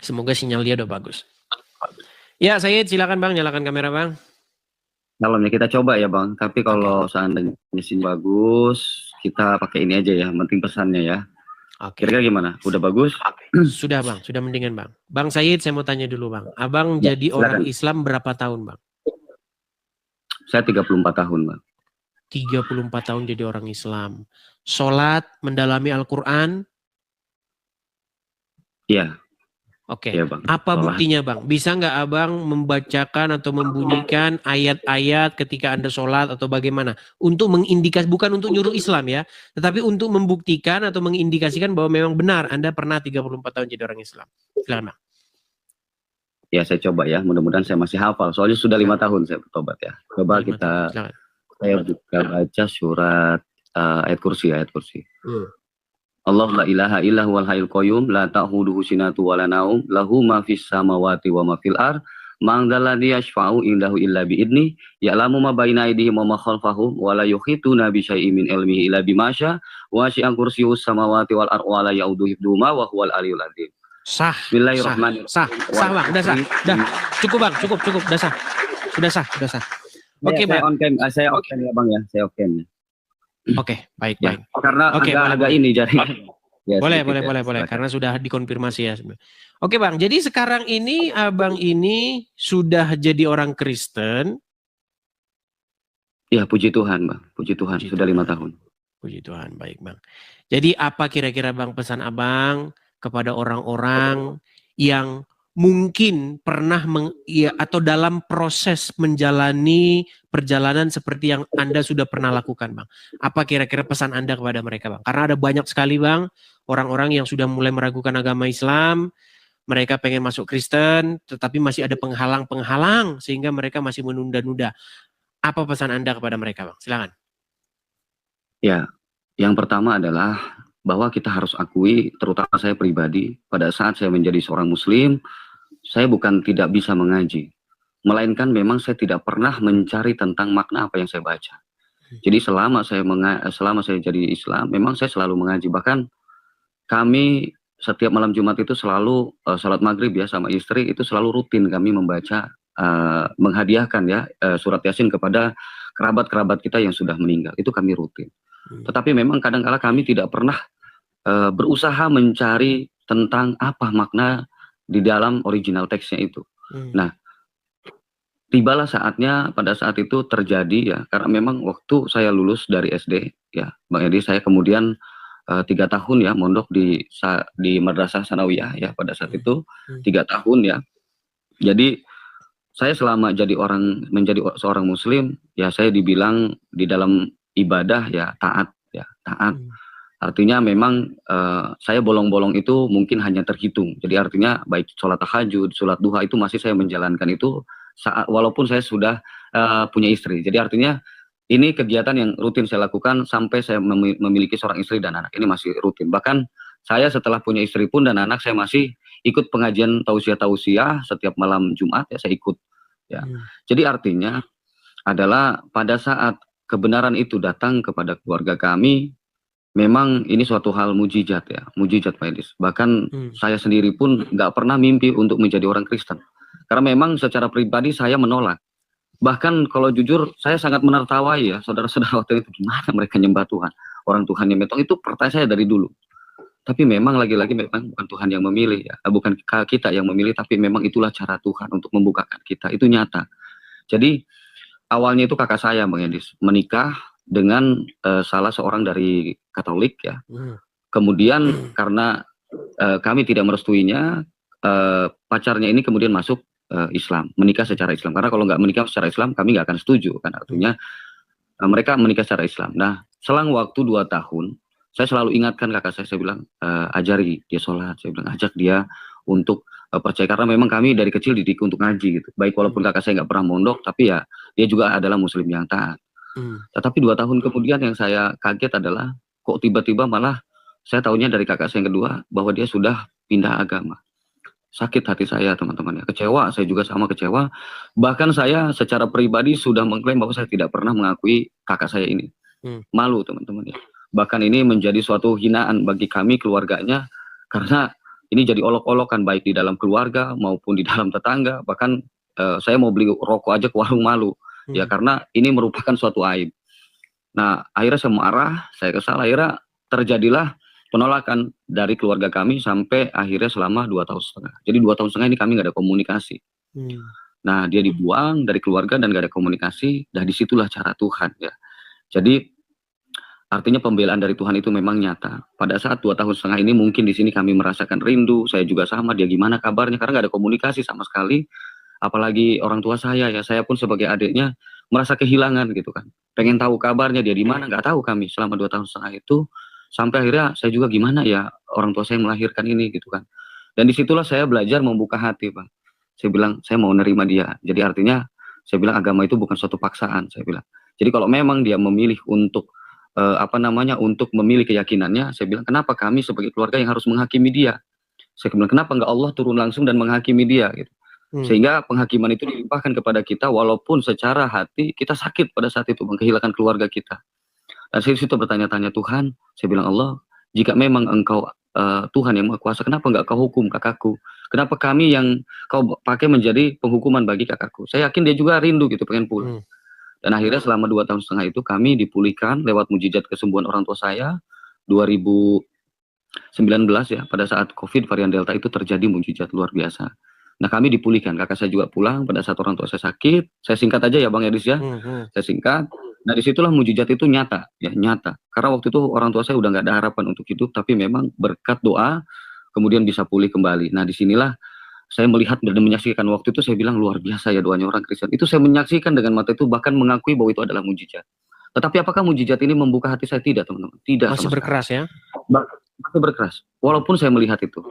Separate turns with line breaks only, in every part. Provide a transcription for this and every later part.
Semoga sinyal dia udah bagus. Ya, Said, silakan Bang, nyalakan kamera Bang.
Malamnya kita coba ya Bang, tapi kalau seandainya sinyal bagus, kita pakai ini aja ya, penting pesannya ya. Kira-kira gimana? Udah bagus?
Sudah Bang, sudah mendingan Bang. Bang Said, saya mau tanya dulu Bang. Abang
Ya,
jadi
silakan.
orang Islam berapa tahun Bang?
Saya 34 tahun Bang.
34 tahun jadi orang Islam. Sholat, mendalami Al-Quran?
Iya.
Oke,
Ya, Bang.
apa buktinya Bang? Bisa nggak Abang membacakan atau membunyikan ayat-ayat ketika Anda sholat atau bagaimana? Untuk mengindikasi, bukan untuk nyuruh Islam ya, tetapi untuk membuktikan atau mengindikasikan bahwa memang benar Anda pernah 34 tahun jadi orang Islam. Silakan Bang.
Ya, saya coba ya, mudah-mudahan saya masih hafal, soalnya sudah 5 tahun saya bertobat ya. Coba kita, saya buka baca surat ayat kursi. Allah la ilaha illa huwal hayyul qayyum la ta'khuduhu sinatu wa la naum lahu ma fis samawati wa ma fil ard man dzalladzi yashfa'u indahu illa bi idni ya'lamu ma baina aydihim wa ma khalfahum wa la yuhituna bi syai'in min ilmihi illa bima syaa wa syi'a kursiyyus samawati wal ard wa la ya'uduhu hifdzuhuma wa huwal aliyyul azim.
Sah.
Bismillahirrahmanirrahim.
Sah Bang, udah sah. Dah. Cukup Bang, cukup, udah sah. Sudah sah. Oke, Bang.
Saya on cam ya Bang ya, saya on cam ya.
Oke, baik.
Karena agak ini jadi.
Ya, boleh. Karena sudah dikonfirmasi ya. Oke Bang, jadi sekarang ini Abang ini sudah jadi orang Kristen.
Ya, puji Tuhan Bang, puji Tuhan. Sudah 5 tahun.
Puji Tuhan, baik Bang. Jadi apa kira-kira Bang pesan Abang kepada orang-orang yang mungkin pernah atau dalam proses menjalani perjalanan seperti yang Anda sudah pernah lakukan Bang? Apa kira-kira pesan Anda kepada mereka Bang? Karena ada banyak sekali Bang orang-orang yang sudah mulai meragukan agama Islam, mereka pengen masuk Kristen tetapi masih ada penghalang-penghalang sehingga mereka masih menunda-nunda. Apa pesan Anda kepada mereka Bang? Silakan.
Ya, yang pertama adalah bahwa kita harus akui, terutama saya pribadi, pada saat saya menjadi seorang muslim, saya bukan tidak bisa mengaji, melainkan memang saya tidak pernah mencari tentang makna apa yang saya baca. Jadi selama saya jadi Islam, memang saya selalu mengaji. Bahkan kami setiap malam Jumat itu selalu salat maghrib ya sama istri, itu selalu rutin kami membaca, menghadiahkan ya surat Yasin kepada kerabat-kerabat kita yang sudah meninggal. Itu kami rutin. Tetapi memang kadang-kala kami tidak pernah berusaha mencari tentang apa makna di dalam original teksnya itu. Nah, tibalah saatnya pada saat itu terjadi ya, karena memang waktu saya lulus dari SD ya, Bang Edi, saya kemudian 3 tahun ya mondok di Madrasah Sanawiyah ya pada saat itu 3 tahun ya. Jadi saya selama menjadi seorang muslim ya, saya dibilang di dalam ibadah ya taat. Artinya memang saya bolong-bolong itu mungkin hanya terhitung. Jadi artinya baik sholat tahajud, sholat duha itu masih saya menjalankan itu walaupun saya sudah punya istri. Jadi artinya ini kegiatan yang rutin saya lakukan sampai saya memiliki seorang istri dan anak. Ini masih rutin. Bahkan saya setelah punya istri pun dan anak, saya masih ikut pengajian tausiah setiap malam Jumat ya, saya ikut. Ya. Jadi artinya adalah pada saat kebenaran itu datang kepada keluarga kami, memang ini suatu hal mujizat ya, mujizat Pak Edis. Bahkan saya sendiri pun nggak pernah mimpi untuk menjadi orang Kristen. Karena memang secara pribadi saya menolak. Bahkan kalau jujur, saya sangat menertawai ya, saudara-saudara waktu itu, gimana mereka nyembah Tuhan. Orang Tuhan yang metong itu pertanyaan saya dari dulu. Tapi memang lagi-lagi memang bukan Tuhan yang memilih ya, bukan kita yang memilih, tapi memang itulah cara Tuhan untuk membukakan kita, itu nyata. Jadi awalnya itu kakak saya Bang Edis menikah dengan salah seorang dari Katolik ya. Kemudian karena kami tidak merestuinya, pacarnya ini kemudian masuk Islam, menikah secara Islam. Karena kalau nggak menikah secara Islam, kami nggak akan setuju kan, artinya mereka menikah secara Islam. Nah, selang waktu 2 tahun, saya selalu ingatkan kakak saya bilang, ajari dia sholat, saya bilang ajak dia untuk percaya, karena memang kami dari kecil didik untuk ngaji gitu. Baik walaupun kakak saya nggak pernah mondok, tapi ya dia juga adalah muslim yang taat. Tetapi 2 tahun kemudian yang saya kaget adalah kok tiba-tiba malah saya tahunya dari kakak saya yang kedua bahwa dia sudah pindah agama. Sakit hati saya teman-teman ya, kecewa, saya juga sama kecewa. Bahkan saya secara pribadi sudah mengklaim bahwa saya tidak pernah mengakui kakak saya ini. Malu teman-teman ya. Bahkan ini menjadi suatu hinaan bagi kami keluarganya, karena ini jadi olok-olokan baik di dalam keluarga maupun di dalam tetangga, bahkan saya mau beli rokok aja ke warung malu, ya karena ini merupakan suatu aib. Nah, akhirnya saya marah, saya kesal, akhirnya terjadilah penolakan dari keluarga kami sampai akhirnya selama 2 tahun setengah. Jadi 2 tahun setengah ini kami nggak ada komunikasi. Nah, dia dibuang dari keluarga dan nggak ada komunikasi, dan disitulah cara Tuhan ya. Jadi artinya pembelaan dari Tuhan itu memang nyata. Pada saat 2 tahun setengah ini mungkin di sini kami merasakan rindu, saya juga sama, dia gimana kabarnya, karena nggak ada komunikasi sama sekali. Apalagi orang tua saya ya, saya pun sebagai adiknya merasa kehilangan gitu kan. Pengen tahu kabarnya dia di mana, nggak tahu kami selama 2 tahun setengah itu. Sampai akhirnya saya juga gimana ya orang tua saya melahirkan ini gitu kan. Dan disitulah saya belajar membuka hati, Bang. Saya bilang saya mau nerima dia. Jadi artinya saya bilang agama itu bukan suatu paksaan, saya bilang. Jadi kalau memang dia memilih untuk untuk memilih keyakinannya, saya bilang kenapa kami sebagai keluarga yang harus menghakimi dia? Saya bilang kenapa nggak Allah turun langsung dan menghakimi dia gitu. Sehingga penghakiman itu dilimpahkan kepada kita walaupun secara hati kita sakit pada saat itu, Bang, kehilangan keluarga kita. Dan saya situ bertanya-tanya Tuhan, saya bilang Allah, jika memang engkau Tuhan yang Maha Kuasa, kenapa enggak kau hukum kakakku? Kenapa kami yang kau pakai menjadi penghukuman bagi kakakku? Saya yakin dia juga rindu gitu, pengen pulang. Dan akhirnya selama 2 tahun setengah itu kami dipulihkan lewat mujizat kesembuhan orang tua saya. 2019 ya, pada saat COVID varian Delta itu terjadi mujizat luar biasa. Nah kami dipulihkan, kakak saya juga pulang pada saat orang tua saya sakit. Saya singkat aja ya Bang Edis ya, saya singkat. Nah disitulah mujizat itu nyata, ya nyata. Karena waktu itu orang tua saya udah nggak ada harapan untuk hidup, tapi memang berkat doa kemudian bisa pulih kembali. Nah disinilah saya melihat dan menyaksikan waktu itu, saya bilang luar biasa ya doanya orang Kristen. Itu saya menyaksikan dengan mata itu, bahkan mengakui bahwa itu adalah mujizat. Tetapi apakah mujizat ini membuka hati saya? Tidak teman-teman, tidak.
Masih berkeras ya?
Masih berkeras, walaupun saya melihat itu.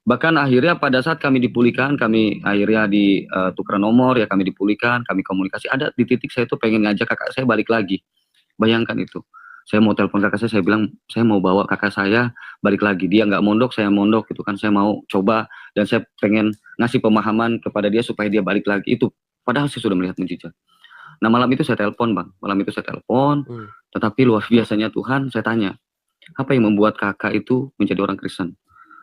Bahkan akhirnya pada saat kami dipulihkan, kami akhirnya ditukar nomor ya, kami dipulihkan, kami komunikasi. Ada di titik saya tuh pengen ngajak kakak saya balik lagi. Bayangkan itu. Saya mau telepon kakak saya bilang saya mau bawa kakak saya balik lagi. Dia nggak mondok, saya mondok gitu kan. Saya mau coba dan saya pengen ngasih pemahaman kepada dia supaya dia balik lagi. Itu padahal saya sudah melihat mujizat. Nah malam itu saya telepon Bang, malam itu saya telepon. Tetapi luar biasanya Tuhan, saya tanya, apa yang membuat kakak itu menjadi orang Kristen?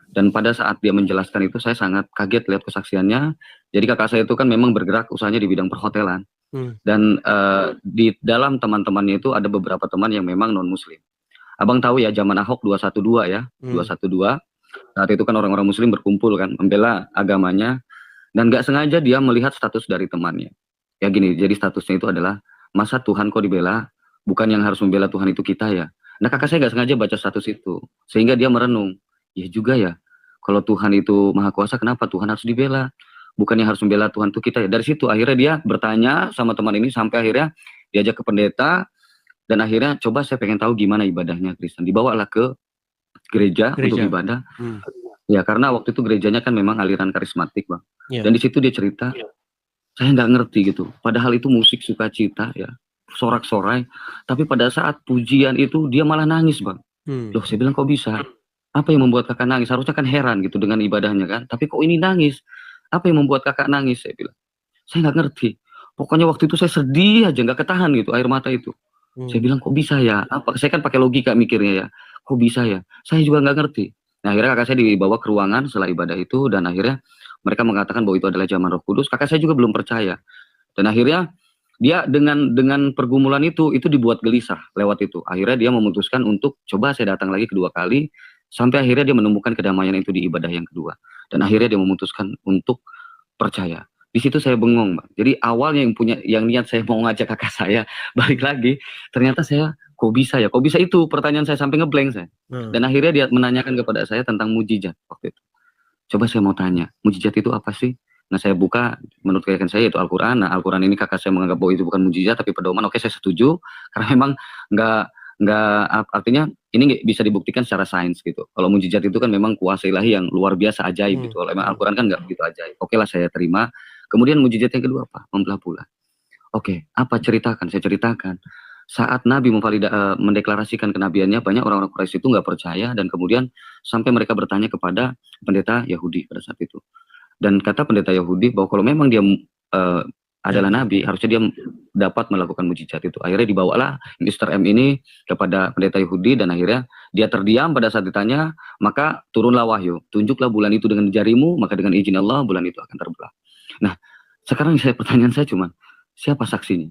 Dan pada saat dia menjelaskan itu saya sangat kaget lihat kesaksiannya. Jadi kakak saya itu kan memang bergerak usahanya di bidang perhotelan. Dan di dalam teman-temannya itu ada beberapa teman yang memang non muslim. Abang tahu ya zaman Ahok 212 ya, 212. Saat itu kan orang-orang muslim berkumpul kan membela agamanya, dan nggak sengaja dia melihat status dari temannya. Ya gini, jadi statusnya itu adalah masa Tuhan kok dibela, bukan yang harus membela Tuhan itu kita ya. Nah kakak saya nggak sengaja baca status itu, sehingga dia merenung. Ya juga ya, kalau Tuhan itu Maha Kuasa, kenapa Tuhan harus dibela? Bukan yang harus membela Tuhan itu kita ya. Dari situ akhirnya dia bertanya sama teman ini sampai akhirnya diajak ke pendeta, dan akhirnya coba saya pengen tahu gimana ibadahnya Kristen. Dibawalah ke gereja. Untuk ibadah. Ya karena waktu itu gerejanya kan memang aliran karismatik Bang. Dan di situ dia cerita, saya nggak ngerti gitu. Padahal itu musik sukacita ya, sorak-sorai. Tapi pada saat pujian itu dia malah nangis Bang. Loh saya bilang kok bisa? Apa yang membuat kakak nangis? Harusnya kan heran gitu dengan ibadahnya kan. Tapi kok ini nangis? Apa yang membuat kakak nangis? Saya bilang. Saya nggak ngerti. Pokoknya waktu itu saya sedih aja, nggak ketahan gitu air mata itu. Saya bilang kok bisa ya? Apa? Saya kan pakai logika mikirnya ya. Kok bisa ya? Saya juga nggak ngerti. Nah akhirnya kakak saya dibawa ke ruangan setelah ibadah itu, dan akhirnya mereka mengatakan bahwa itu adalah zaman Roh Kudus. Kakak saya juga belum percaya. Dan akhirnya dia dengan pergumulan itu dibuat gelisah lewat itu. Akhirnya dia memutuskan untuk coba saya datang lagi kedua kali. Sampai akhirnya dia menemukan kedamaian itu di ibadah yang kedua. Dan akhirnya dia memutuskan untuk percaya. Di situ saya bengong Bang. Jadi awalnya yang niat saya mau ngajak kakak saya balik lagi, ternyata saya kok bisa ya? Kok bisa itu? Pertanyaan saya sampai ngeblank saya. Dan akhirnya dia menanyakan kepada saya tentang mujizat waktu itu. Coba saya mau tanya, mujizat itu apa sih? Nah saya buka, menurut keyakinan saya itu Al-Quran. Nah Al-Quran ini kakak saya menganggap bahwa itu bukan mujizat tapi pedoman. Oke saya setuju, karena memang artinya ini bisa dibuktikan secara sains gitu. Kalau mujizat itu kan memang kuasa ilahi yang luar biasa ajaib gitu. Kalau memang Al-Quran kan nggak begitu ajaib. Oke lah saya terima. Kemudian mujizat yang kedua apa? Membelah bulan. Oke, apa ceritakan? Saya ceritakan. Saat Nabi mendeklarasikan kenabiannya, banyak orang-orang Quraisy itu nggak percaya, dan kemudian sampai mereka bertanya kepada pendeta Yahudi pada saat itu. Dan kata pendeta Yahudi bahwa kalau memang dia adalah nabi, harusnya dia dapat melakukan mujizat itu. Akhirnya dibawalah Mr. M ini kepada pendeta Yahudi, dan akhirnya dia terdiam pada saat ditanya, maka turunlah wahyu, tunjuklah bulan itu dengan jarimu, maka dengan izin Allah bulan itu akan terbelah. Nah, sekarang pertanyaan saya cuma, siapa saksinya?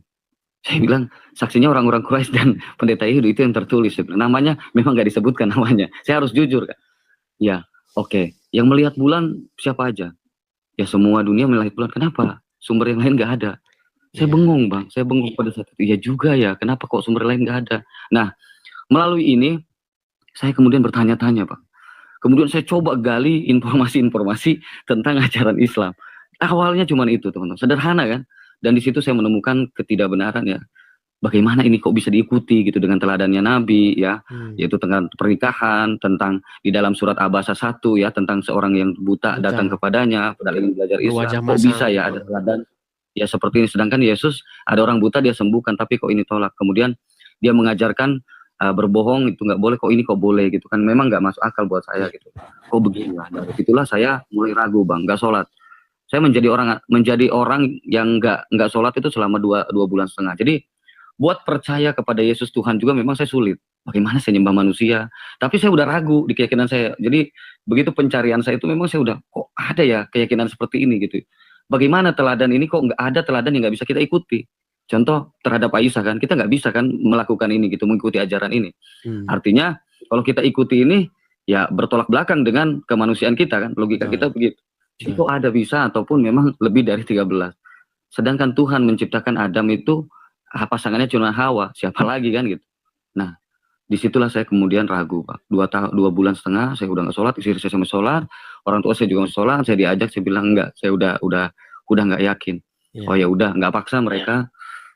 Saya bilang, saksinya orang-orang Quraisy dan pendeta Yahudi, itu yang tertulis. Namanya memang nggak disebutkan namanya. Saya harus jujur kan? Ya, oke. Yang melihat bulan siapa aja? Ya semua dunia melihat bulan. Kenapa? Sumber yang lain nggak ada. Saya bengong, Bang. Saya bengong pada saat itu. Ya juga ya, kenapa kok sumber lain nggak ada? Nah, melalui ini, saya kemudian bertanya-tanya, Bang. Kemudian saya coba gali informasi-informasi tentang ajaran Islam. Awalnya cuma itu, teman-teman. Sederhana kan? Dan di situ saya menemukan ketidakbenaran ya. Bagaimana ini kok bisa diikuti gitu dengan teladannya Nabi ya, yaitu tentang pernikahan, tentang di dalam surat Abasa 1 ya, tentang seorang yang buta datang kepadanya, padahal ingin belajar Islam. Kok bisa ya ada teladan ya seperti ini, sedangkan Yesus ada orang buta dia sembuhkan, tapi kok ini tolak. Kemudian dia mengajarkan berbohong itu nggak boleh, kok ini kok boleh gitu kan, memang nggak masuk akal buat saya gitu. Kok begini lah, dari itulah saya mulai ragu, Bang, nggak sholat. Saya menjadi orang yang nggak sholat itu selama dua bulan setengah. Jadi buat percaya kepada Yesus Tuhan juga memang saya sulit. Bagaimana saya nyembah manusia? Tapi saya udah ragu di keyakinan saya. Jadi begitu pencarian saya itu memang saya udah, kok ada ya keyakinan seperti ini gitu. Bagaimana teladan ini kok nggak ada teladan yang nggak bisa kita ikuti? Contoh terhadap Aisyah kan, kita nggak bisa kan melakukan ini gitu, mengikuti ajaran ini. Artinya kalau kita ikuti ini ya bertolak belakang dengan kemanusiaan kita kan, logika kita begitu. Jadi kok ada bisa ataupun memang lebih dari 13. Sedangkan Tuhan menciptakan Adam itu pasangannya cuma Hawa, siapa lagi kan gitu. Nah, disitulah saya kemudian ragu, Pak. 2 bulan setengah saya udah nggak sholat, istri saya sama sholat, orang tua saya juga nggak sholat, saya diajak, saya bilang enggak, saya udah nggak yakin. Oh ya udah, nggak paksa mereka,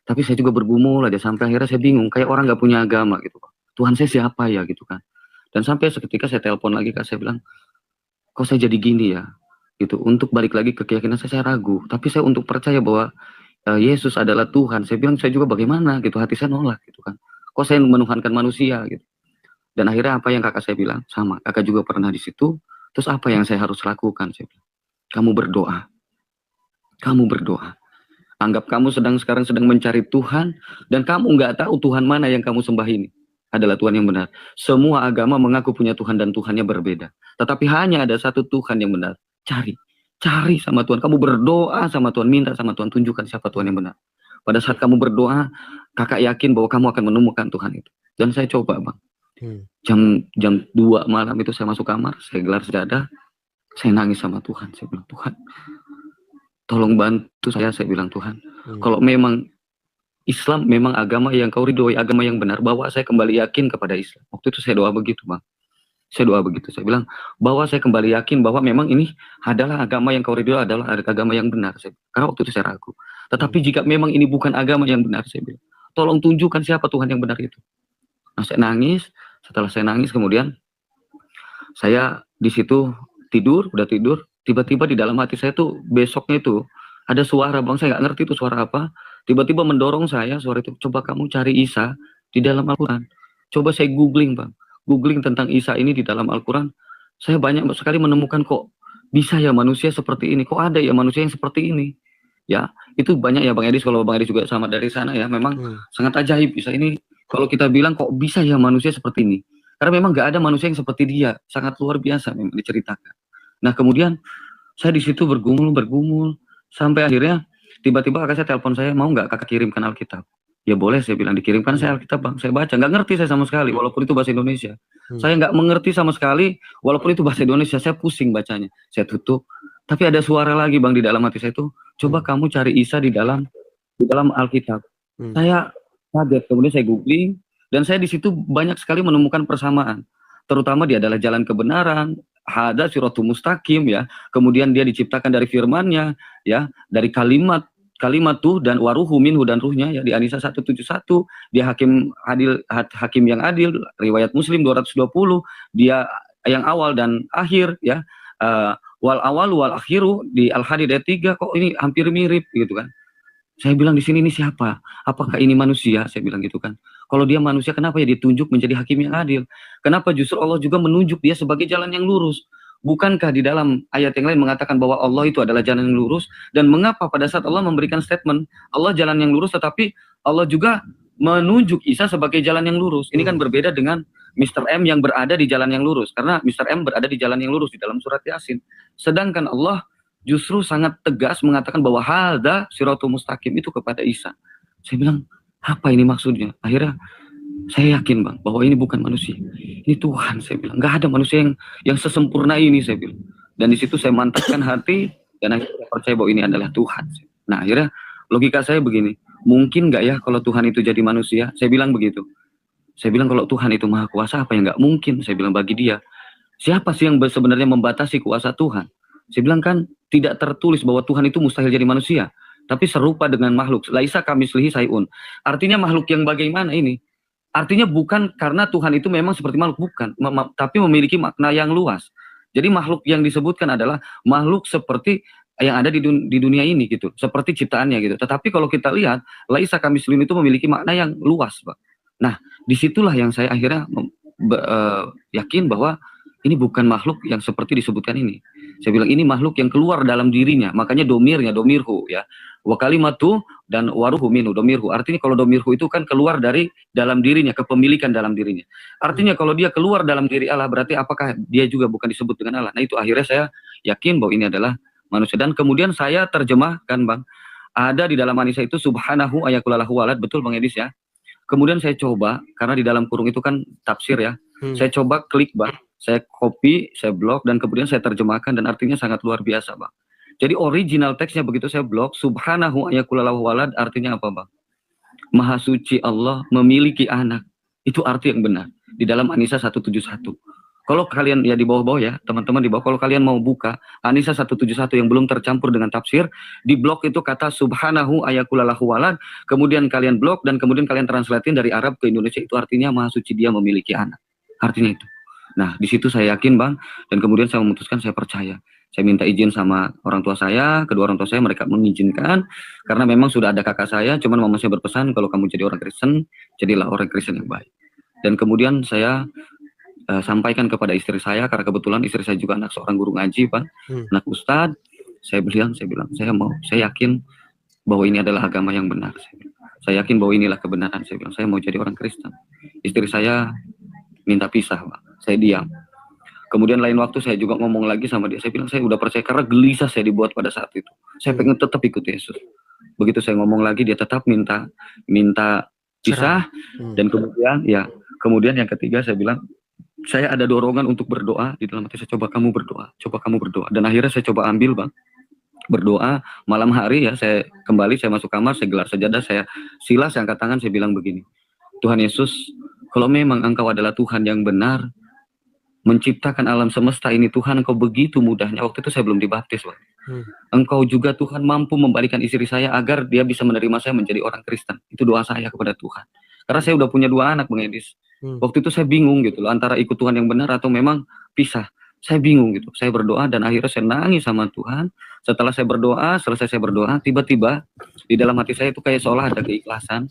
tapi saya juga bergumul aja sampai akhirnya saya bingung, kayak orang nggak punya agama gitu, Pak. Tuhan saya siapa ya gitu kan. Dan sampai seketika saya telepon lagi, Kak, saya bilang, kok saya jadi gini ya? Gitu. Untuk balik lagi ke keyakinan saya ragu, tapi saya untuk percaya bahwa Yesus adalah Tuhan. Saya bilang saya juga bagaimana gitu, hati saya nolak gitu kan. Kok saya menuhankan manusia gitu. Dan akhirnya apa yang kakak saya bilang, sama, kakak juga pernah di situ. Terus apa yang saya harus lakukan? Saya bilang, kamu berdoa. Kamu berdoa. Anggap kamu sekarang sedang mencari Tuhan, dan kamu nggak tahu Tuhan mana yang kamu sembah ini adalah Tuhan yang benar. Semua agama mengaku punya Tuhan dan Tuhannya berbeda. Tetapi hanya ada satu Tuhan yang benar. Cari sama Tuhan. Kamu berdoa sama Tuhan, minta sama Tuhan, tunjukkan siapa Tuhan yang benar. Pada saat kamu berdoa, kakak yakin bahwa kamu akan menemukan Tuhan itu. Dan saya coba, Bang. Jam 2 malam itu saya masuk kamar, saya gelar sejadah, saya nangis sama Tuhan. Saya bilang, Tuhan, tolong bantu saya bilang, Tuhan. Kalau memang Islam memang agama yang kau ridhoi, agama yang benar, bawa saya kembali yakin kepada Islam. Waktu itu saya doa begitu, Bang. Saya doa begitu, saya bilang bahwa saya kembali yakin bahwa memang ini adalah agama yang kau ridho, adalah agama yang benar. Karena waktu itu saya ragu. Tetapi jika memang ini bukan agama yang benar, saya bilang, tolong tunjukkan siapa Tuhan yang benar itu. Nah, saya nangis. Setelah saya nangis, kemudian saya di situ udah tidur. Tiba-tiba di dalam hati saya tuh besoknya itu ada suara, Bang, saya nggak ngerti itu suara apa. Tiba-tiba mendorong saya suara itu, coba kamu cari Isa di dalam Al-Quran. Coba saya googling, Bang. Googling tentang Isa ini di dalam Al-Quran, saya banyak sekali menemukan kok bisa ya manusia seperti ini, kok ada ya manusia yang seperti ini. Ya, itu banyak ya Bang Edis, kalau Bang Edis juga sama dari sana ya, memang sangat ajaib Isa ini. Kalau kita bilang kok bisa ya manusia seperti ini, karena memang nggak ada manusia yang seperti dia, sangat luar biasa memang diceritakan. Nah kemudian saya di situ bergumul, sampai akhirnya tiba-tiba kakak saya telepon saya, mau nggak kakak kirimkan Alkitab? Ya boleh, saya bilang, dikirimkan saya Alkitab, Bang. Saya baca, nggak ngerti saya sama sekali, walaupun itu bahasa Indonesia. Saya nggak mengerti sama sekali, walaupun itu bahasa Indonesia, saya pusing bacanya. Saya tutup, tapi ada suara lagi, Bang, di dalam hati saya itu, coba kamu cari Isa di dalam Alkitab. Saya kaget, kemudian saya googling, dan saya di situ banyak sekali menemukan persamaan. Terutama dia adalah jalan kebenaran, hada siratul mustaqim ya. Kemudian dia diciptakan dari firman-Nya ya, dari kalimat tuh dan waruhu minhu dan ruhnya ya, di An-Nisa 171 dia hakim yang adil, riwayat Muslim 220, dia yang awal dan akhir ya, wal awal wal akhiru di Al-Hadid ayat 3, kok ini hampir mirip gitu kan. Saya bilang di sini ini siapa? Apakah ini manusia? Saya bilang gitu kan. Kalau dia manusia, kenapa ya ditunjuk menjadi hakim yang adil? Kenapa justru Allah juga menunjuk dia sebagai jalan yang lurus? bukankah di dalam ayat yang lain mengatakan bahwa Allah itu adalah jalan yang lurus? Dan mengapa pada saat Allah memberikan statement Allah jalan yang lurus, tetapi Allah juga menunjuk Isa sebagai jalan yang lurus? Ini kan berbeda dengan Mr. M yang berada di jalan yang lurus, karena Mr. M berada di jalan yang lurus di dalam surat Yasin. Sedangkan Allah justru sangat tegas mengatakan bahwa hadza siratul mustaqim itu kepada Isa. Saya bilang, apa ini maksudnya? Akhirnya saya yakin Bang bahwa ini bukan manusia, ini Tuhan. Saya bilang nggak ada manusia yang sesempurna ini, saya bilang. Dan di situ saya mantapkan hati dan akhirnya percaya bahwa ini adalah Tuhan. Nah akhirnya logika saya begini, mungkin nggak ya kalau Tuhan itu jadi manusia? Saya bilang begitu. Saya bilang kalau Tuhan itu maha kuasa, apa yang nggak mungkin? Saya bilang bagi dia, siapa sih yang sebenarnya membatasi kuasa Tuhan? Saya bilang kan tidak tertulis bahwa Tuhan itu mustahil jadi manusia, tapi serupa dengan makhluk. Laisa kamislihi sayun. Artinya makhluk yang bagaimana ini? Artinya bukan karena Tuhan itu memang seperti makhluk, bukan, tapi memiliki makna yang luas. Jadi makhluk yang disebutkan adalah makhluk seperti yang ada di dunia ini gitu, seperti ciptaannya gitu. Tetapi kalau kita lihat, laisa kamislihi itu memiliki makna yang luas, Pak. Nah, disitulah yang saya akhirnya yakin bahwa ini bukan makhluk yang seperti disebutkan ini. Saya bilang ini makhluk yang keluar dalam dirinya, makanya domirnya, domirhu ya. Wa kalimatu dan waruhu minhu, domirhu. Artinya kalau domirhu itu kan keluar dari dalam dirinya, kepemilikan dalam dirinya. Artinya kalau dia keluar dalam diri Allah, berarti apakah dia juga bukan disebut dengan Allah? Nah itu akhirnya saya yakin bahwa ini adalah manusia. Dan kemudian saya terjemahkan Bang, ada di dalam An-Nisa itu subhanahu ayakulalahu walad, betul Bang Edis ya. Kemudian saya coba, karena di dalam kurung itu kan tafsir ya, saya coba klik Bang, saya copy, saya blok, dan kemudian saya terjemahkan, dan artinya sangat luar biasa Bang. Jadi original teksnya begitu saya blok, subhanahu ayakulalahu walad, artinya apa Bang? Maha suci Allah memiliki anak. Itu arti yang benar. Di dalam An-Nisa 171. Kalau kalian, ya di bawah-bawah ya, teman-teman di bawah, kalau kalian mau buka An-Nisa 171 yang belum tercampur dengan tafsir, di blok itu kata subhanahu ayakulalahu walad, kemudian kalian blok, dan kemudian kalian translatein dari Arab ke Indonesia, itu artinya maha suci dia memiliki anak. Artinya itu. Nah, di situ saya yakin Bang, dan kemudian saya memutuskan, saya percaya. Saya minta izin sama orang tua saya, kedua orang tua saya, mereka mengizinkan, karena memang sudah ada kakak saya, cuman mama saya berpesan, kalau kamu jadi orang Kristen, jadilah orang Kristen yang baik. Dan kemudian saya sampaikan kepada istri saya, karena kebetulan istri saya juga anak seorang guru ngaji, Pak, anak ustadz. Saya bilang, saya yakin bahwa ini adalah agama yang benar. Saya yakin bahwa inilah kebenaran. Saya bilang, saya mau jadi orang Kristen. Istri saya minta pisah, Pak. Saya diam. Kemudian lain waktu saya juga ngomong lagi sama dia. Saya bilang, saya udah percaya, karena gelisah saya dibuat pada saat itu. Saya pengen tetap ikut Yesus. Begitu saya ngomong lagi, dia tetap minta pisah. Dan kemudian yang ketiga saya bilang, saya ada dorongan untuk berdoa di dalam hati saya, coba kamu berdoa. Dan akhirnya saya coba ambil Bang, berdoa malam hari ya, saya kembali, saya masuk kamar, saya gelar sajadah, saya sila, saya angkat tangan, saya bilang begini, Tuhan Yesus, kalau memang Engkau adalah Tuhan yang benar, menciptakan alam semesta ini Tuhan, Engkau begitu mudahnya, waktu itu saya belum dibaptis Bang. Engkau juga Tuhan mampu membalikan istri saya agar dia bisa menerima saya menjadi orang Kristen. Itu doa saya kepada Tuhan. Karena saya udah punya 2 anak Bang Edis. Waktu itu saya bingung gitu loh, antara ikut Tuhan yang benar atau memang pisah. Saya bingung gitu. Saya berdoa dan akhirnya saya nangis sama Tuhan. Setelah saya berdoa, selesai saya berdoa, tiba-tiba di dalam hati saya itu kayak seolah ada keikhlasan.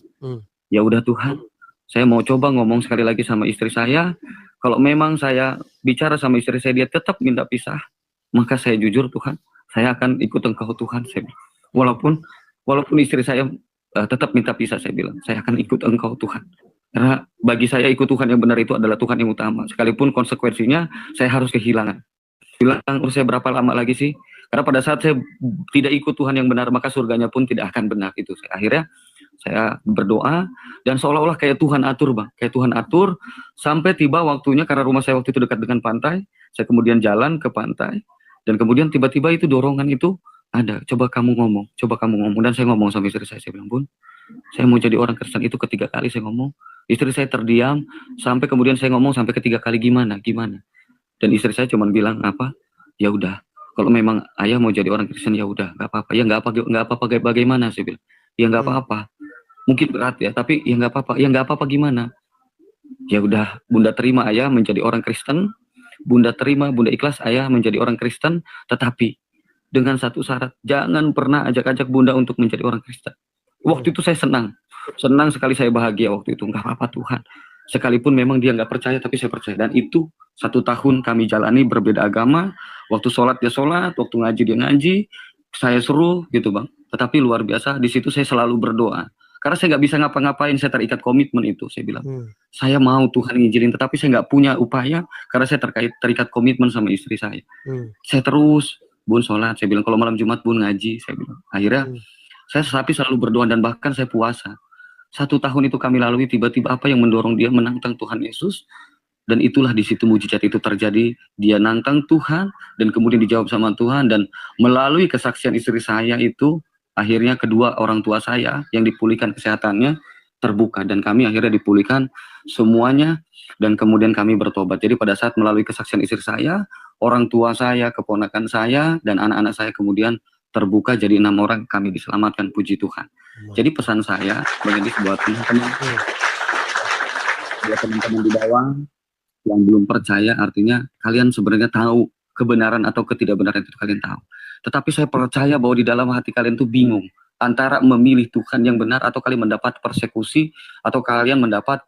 Ya udah Tuhan, saya mau coba ngomong sekali lagi sama istri saya. Kalau memang saya bicara sama istri saya, dia tetap minta pisah, maka saya jujur Tuhan, saya akan ikut Engkau Tuhan. Saya bilang. Walaupun istri saya tetap minta pisah, saya bilang, saya akan ikut Engkau Tuhan. Karena bagi saya ikut Tuhan yang benar itu adalah Tuhan yang utama. Sekalipun konsekuensinya saya harus kehilangan. Bilang, saya berapa lama lagi sih? Karena pada saat saya tidak ikut Tuhan yang benar, maka surganya pun tidak akan benar. Itu akhirnya saya berdoa dan seolah-olah kayak Tuhan atur Bang. Kayak Tuhan atur sampai tiba waktunya, karena rumah saya waktu itu dekat dengan pantai. Saya kemudian jalan ke pantai. Dan kemudian tiba-tiba itu dorongan itu ada. Coba kamu ngomong. Dan saya ngomong sama istri saya bilang, Bun, saya mau jadi orang Kristen. Itu ketiga kali saya ngomong. Istri saya terdiam, sampai kemudian saya ngomong sampai ketiga kali, gimana? Dan istri saya cuma bilang, apa? Ya udah, kalau memang ayah mau jadi orang Kristen, ya udah, nggak apa-apa. Ya nggak apa-apa, bagaimana? Saya bilang, ya nggak apa-apa. Mungkin berat ya, tapi ya nggak apa-apa. Ya nggak apa-apa gimana? Ya udah, Bunda terima ayah menjadi orang Kristen. Bunda terima, Bunda ikhlas ayah menjadi orang Kristen. Tetapi dengan satu syarat, jangan pernah ajak-ajak Bunda untuk menjadi orang Kristen. Waktu itu saya senang sekali, saya bahagia waktu itu. Nggak apa-apa Tuhan, sekalipun memang dia nggak percaya, tapi saya percaya. Dan itu 1 tahun kami jalani berbeda agama. Waktu sholat dia sholat, waktu ngaji dia ngaji. Saya suruh gitu bang. Tetapi luar biasa, di situ saya selalu berdoa. Karena saya nggak bisa ngapa-ngapain, saya terikat komitmen itu. Saya bilang, saya mau Tuhan ngizinin, tetapi saya nggak punya upaya karena saya terikat komitmen sama istri saya. Saya terus, bun sholat. Saya bilang kalau malam Jumat bun ngaji. Saya bilang. Akhirnya saya selalu berdoa dan bahkan saya puasa. 1 tahun itu kami lalui, tiba-tiba apa yang mendorong dia menantang Tuhan Yesus, dan itulah di situ mujizat itu terjadi. Dia nantang Tuhan dan kemudian dijawab sama Tuhan, dan melalui kesaksian istri saya itu akhirnya kedua orang tua saya yang dipulihkan kesehatannya terbuka, dan kami akhirnya dipulihkan semuanya, dan kemudian kami bertobat. Jadi pada saat melalui kesaksian istri saya, orang tua saya, keponakan saya, dan anak-anak saya kemudian terbuka jadi 6 orang, kami diselamatkan, puji Tuhan. Jadi pesan saya bagi buat teman-teman di bawah yang belum percaya, artinya kalian sebenarnya tahu kebenaran atau ketidakbenaran itu kalian tahu. Tetapi saya percaya bahwa di dalam hati kalian tuh bingung antara memilih Tuhan yang benar atau kalian mendapat persekusi atau kalian mendapat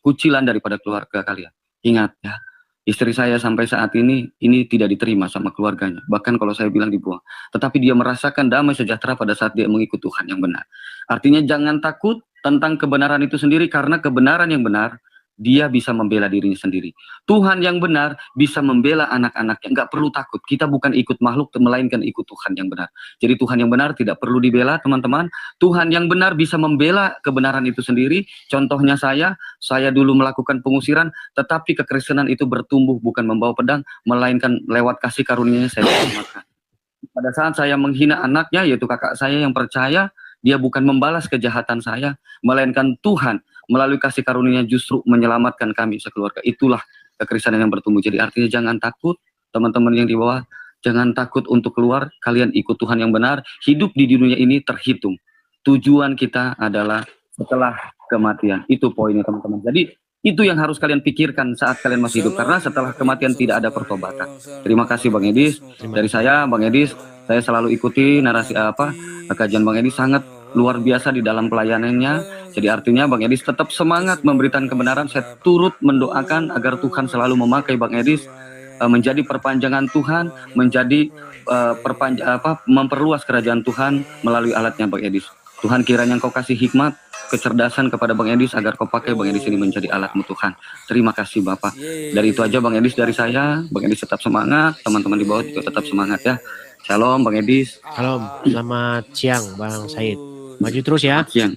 kucilan daripada keluarga kalian. Ingat ya, istri saya sampai saat ini tidak diterima sama keluarganya. Bahkan kalau saya bilang dibuang. Tetapi dia merasakan damai sejahtera pada saat dia mengikut Tuhan yang benar. Artinya jangan takut tentang kebenaran itu sendiri, karena kebenaran yang benar, dia bisa membela dirinya sendiri. Tuhan yang benar bisa membela anak-anaknya. Nggak perlu takut. Kita bukan ikut makhluk, melainkan ikut Tuhan yang benar. Jadi Tuhan yang benar tidak perlu dibela, teman-teman. Tuhan yang benar bisa membela kebenaran itu sendiri. Contohnya saya dulu melakukan pengusiran, tetapi kekristenan itu bertumbuh bukan membawa pedang, melainkan lewat kasih karunia-Nya saya diselamatkan. Pada saat saya menghina anaknya, yaitu kakak saya yang percaya, dia bukan membalas kejahatan saya, melainkan Tuhan melalui kasih karunia-Nya justru menyelamatkan kami sekeluarga. Itulah kekristenan yang bertumbuh. Jadi artinya jangan takut, teman-teman yang di bawah, jangan takut untuk keluar. Kalian ikut Tuhan yang benar. Hidup di dunia ini terhitung. Tujuan kita adalah setelah kematian. Itu poinnya, teman-teman. Jadi itu yang harus kalian pikirkan saat kalian masih hidup, karena setelah kematian tidak ada pertobatan. Terima kasih Bang Edis. Dari saya, Bang Edis, saya selalu ikuti narasi kajian Bang Edis, sangat luar biasa di dalam pelayanannya. Jadi artinya Bang Edis tetap semangat memberitakan kebenaran. Saya turut mendoakan agar Tuhan selalu memakai Bang Edis menjadi perpanjangan Tuhan, menjadi memperluas kerajaan Tuhan melalui alatnya Bang Edis. Tuhan kiranya Engkau kasih hikmat, kecerdasan kepada Bang Edis agar Kau pakai Bang Edis ini menjadi alatmu Tuhan. Terima kasih Bapak. Dari itu aja Bang Edis dari saya. Bang Edis tetap semangat, teman-teman di bawah juga tetap semangat ya. Shalom Bang Edis.
Shalom, selamat siang Bang Said. Maju terus ya.
Selamat siang.